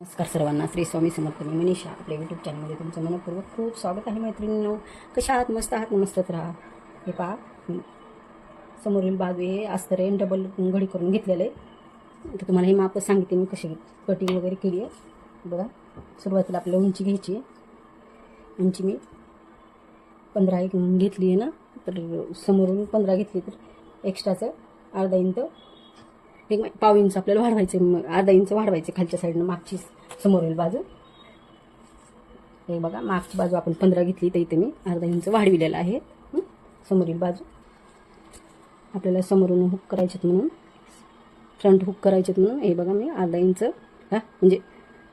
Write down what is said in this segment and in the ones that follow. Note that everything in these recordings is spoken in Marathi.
नमस्कार सर्वांना. श्री स्वामी समर्थ. मी मनीषा. आपल्या यूट्यूब चॅनलमध्ये तुमचं मनपूर्वक खूप स्वागत आहे. मैत्रिणींनो, कशा आहात? मस्त आहात? मस्तच राहा. हे पहा, समोरील बाजू हे अस्तर आहे, डबल घडी करून घेतलेलं आहे. तर तुम्हाला हे माप सांगितले मी कशी कटिंग वगैरे केली आहे. बघा, सुरुवातीला आपल्याला उंची घ्यायची आहे. उंची मी 15 घेतली आहे ना, तर समोरून 15 घेतली, तर एक्स्ट्राचं अर्धा इंच, एक पाव इंच आपल्याला वाढवायचे, अर्धा इंच वाढवायचे खालच्या साईडनं, मागची समोरील बाजू. हे बघा, मागची बाजू आपण 15 घेतली, तर इथे मी अर्धा इंच वाढविलेला आहे. समोरील बाजू आपल्याला समोरून हुक करायचेत, म्हणून फ्रंट हुक करायचेत म्हणून हे बघा, मी अर्धा इंच म्हणजे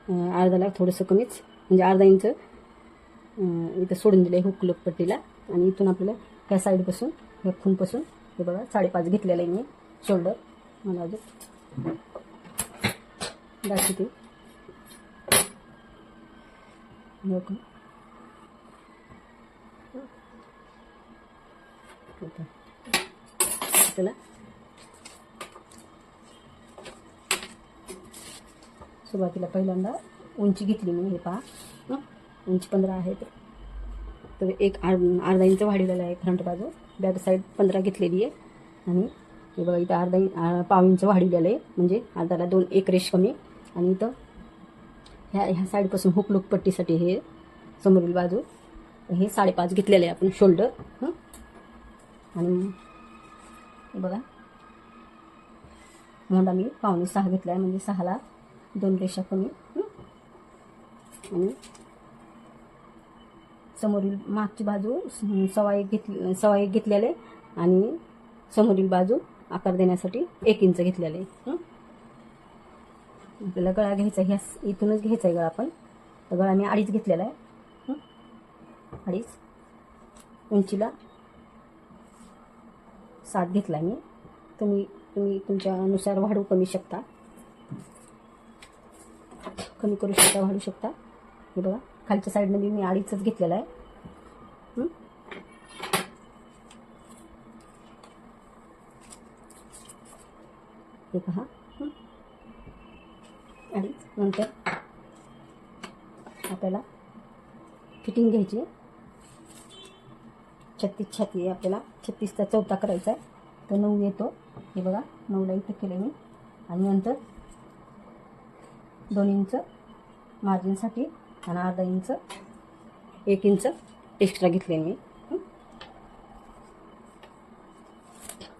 अर्धाला थोडंसं कमीच, म्हणजे अर्धा इंच इथं सोडून दिलं आहे हुक लोक पट्टीला. आणि इथून आपल्याला ह्या साईडपासून, ह्या खूनपासून हे बघा 5.5 घेतलेलं आहे मी शोल्डर. मला अजून दाखवते. आपल्याला सुरुवातीला पहिल्यांदा उंची घेतली मी. हे पहा, उंची 15 आहे, तर एक अर्धा इंच वाढवलेला आहे फ्रंट बाजू. बॅक साईड 15 घेतलेली आहे. आणि हे बघा, इथं पाव इंच वाढवलेलं आहे, म्हणजे अर्धाला 1 रेष कमी. आणि इथं ह्या साईडपासून हुक लूक पट्टीसाठी हे समोरील बाजू हे 5.5 घेतलेलं आहे आपण शोल्डर. आणि हे बघा, मोंडा मी 5.25 घेतला आहे, म्हणजे 6ला 2 रेषा कमी. आणि समोरील मागची बाजू 1.25 घेतलेले, आणि समोरील बाजू आकार देण्यासाठी 1 इंच घेतलेले. आपल्याला गळा घ्यायचा, ह्या इथूनच घ्यायचा आहे गळा आपण. तर गळा मी 2.5 घेतलेला आहे. 2.5 उंचीला 7 घेतला मी. तुम्ही तुमच्यानुसार वाढवू कमी शकता, कमी करू शकता, वाढू शकता. हे बघा, खालच्या साईडनं मी 2.5च घेतलेला आहे. हे पहा, 2.5. नंतर आपल्याला फिटिंग घ्यायची. 36 छाती आहे आपल्याला, 36चा चौथा करायचा आहे, तर 9 येतो. हे बघा, 9ला इथं केलं मी. आणि नंतर 2 इंच मार्जिनसाठी आणि अर्धा इंच, 1 इंच एक्स्ट्रा घेतले मी.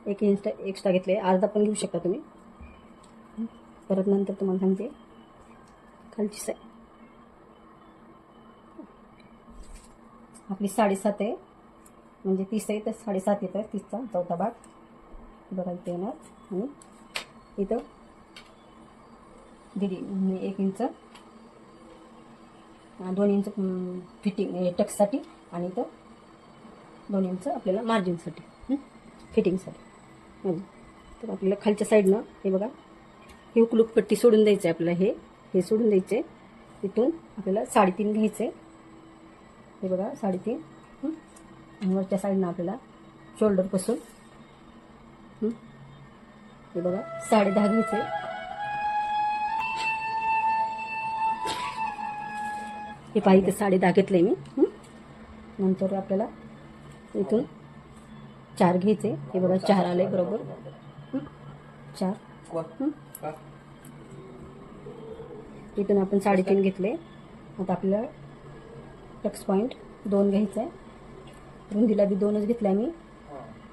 1 इंच एक्स्ट्रा घेतले, अर्धा पण घेऊ शकता तुम्ही. परत नंतर तुम्हाला सांगते, खालची साईड आपली 7.5 आहे, म्हणजे 30 आहे, तर 7.5 येतं. 30चा चौथा भाग बघा इथे येणार. आणि इथं 1 इंच, 2 इंच फिटिंग टक्ससाठी, आणि इथं 2 इंच आपल्याला मार्जिनसाठी, फिटिंगसाठी. तर आपल्याला खालच्या साईडनं हे बघा, ही हुकलूक पट्टी सोडून द्यायचं आहे आपल्याला. हे सोडून द्यायचं आहे. इथून आपल्याला 3.5 घ्यायचं आहे. हे बघा, 3.5. आणि वरच्या साईडनं आपल्याला शोल्डरपासून हे बघा 10.5 घ्यायचं आहे. हे पहा, इथे 10.5 घेतलं आहे मी. नंतर आपल्याला इथून 4 घ्यायचे. हे बघा, 4 आले बरोबर. 4. इथून आपण 3.5 घेतले. आता आपल्याला टक्स पॉईंट 2 घ्यायचा आहे. रुंदीला बी 2च घेतला मी,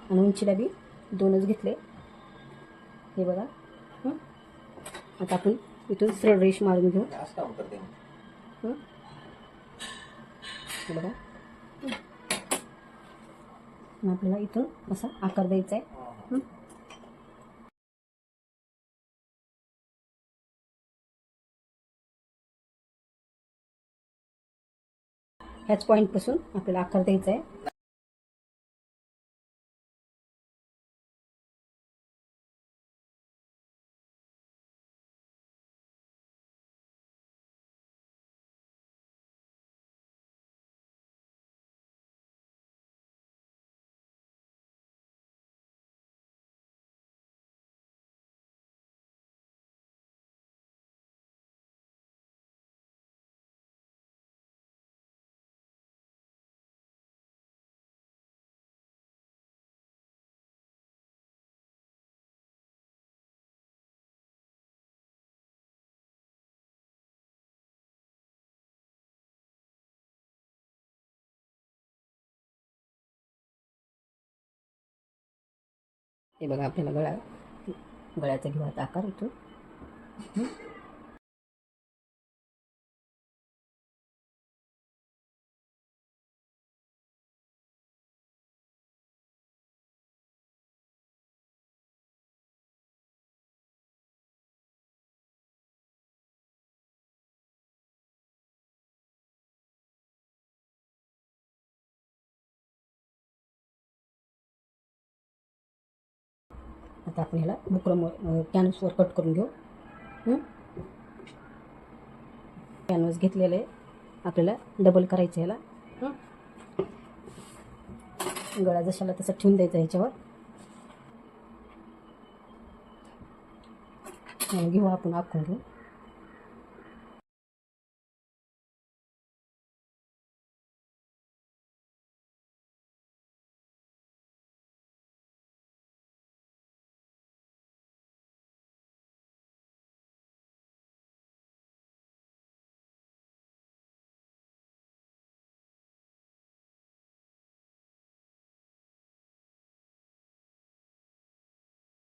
आणि उंचीला बी 2च घेतले. हे बघा, आता आपण इथून सरळ रेष मारून घेऊ. हे बघा, आपल्याला इथून असा आकार द्यायचा आहे. ह्याच पॉईंटपासून आपल्याला आकार द्यायचा आहे. हे बघा आपल्याला गळ्याचा घेऊ आता आकार इथून. आता आपण ह्याला बुकरम कॅनव्हसवर कट करून घेऊ. कॅनव्हस घेतलेलं आहे, आपल्याला डबल करायचं ह्याला. गळा जशाला तसं ठेवून द्यायचा ह्याच्यावर. घेऊ आपण आखून घेऊ.